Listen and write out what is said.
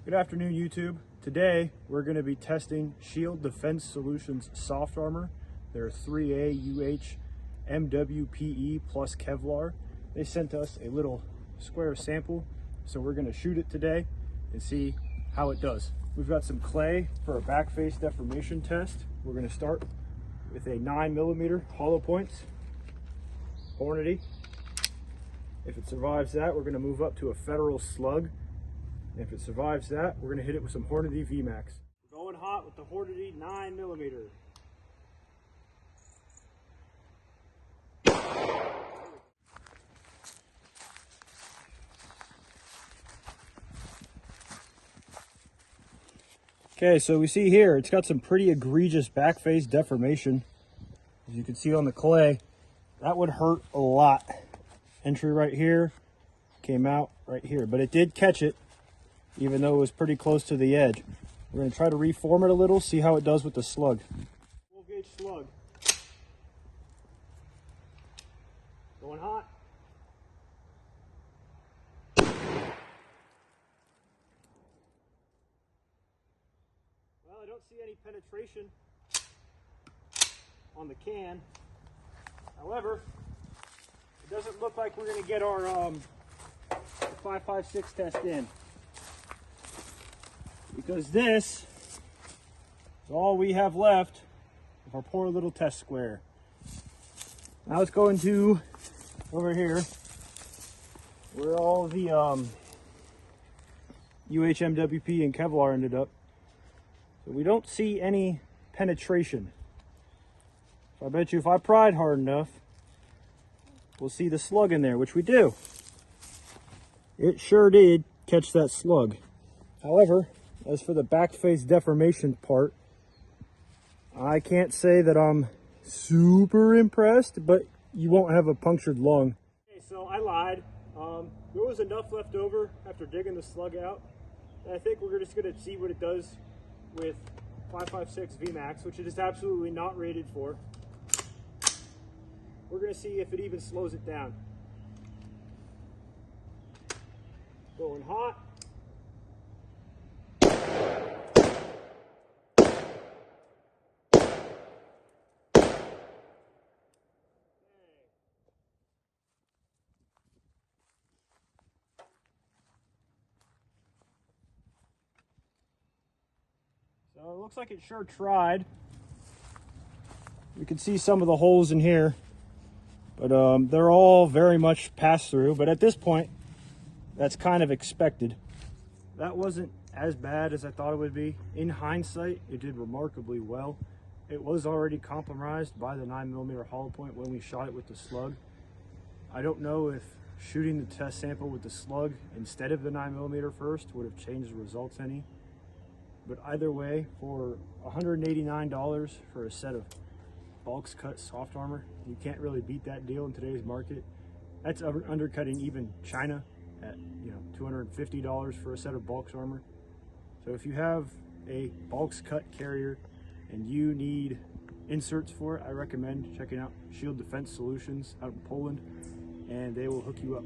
Good afternoon, YouTube. Today we're going to be testing Shield Defense Solutions soft armor. They're 3A UH MWPE plus Kevlar. They sent us a little square sample, so we're going to shoot it today and see how it does. We've got some clay for a back face deformation test. We're going to start with a 9mm hollow points Hornady. If it survives that, we're going to move up to a Federal slug. And if it survives that, we're going to hit it with some Hornady VMAX. We're going hot with the Hornady 9mm. Okay, so we see here, it's got some pretty egregious back face deformation. As you can see on the clay, that would hurt a lot. Entry right here, came out right here, but it did catch it, even though it was pretty close to the edge. We're going to try to reform it a little, see how it does with the slug. Full gauge slug. Going hot. Well, I don't see any penetration on the can. However, it doesn't look like we're going to get our 5.56 test in, because this is all we have left of our poor little test square. Now let's go into over here where all the UHMWP and Kevlar ended up. So we don't see any penetration. So I bet you if I pried hard enough, we'll see the slug in there, which we do. It sure did catch that slug. However, as for the back face deformation part, I can't say that I'm super impressed, but you won't have a punctured lung. Okay, so I lied. There was enough left over after digging the slug out. And I think we're just going to see what it does with 5.56 VMAX, which it is absolutely not rated for. We're going to see if it even slows it down. Going hot. So it looks like it sure tried. You can see some of the holes in here, but they're all very much pass through. But at this point, that's kind of expected. That wasn't as bad as I thought it would be. In hindsight, it did remarkably well. It was already compromised by the 9mm hollow point when we shot it with the slug. I don't know if shooting the test sample with the slug instead of the 9mm first would have changed the results any. But either way, for $189 for a set of bulk cut soft armor, you can't really beat that deal in today's market. That's undercutting even China at $250 for a set of bulk armor. So if you have a bulk cut carrier and you need inserts for it, I recommend checking out Shield Defense Solutions out in Poland, and they will hook you up.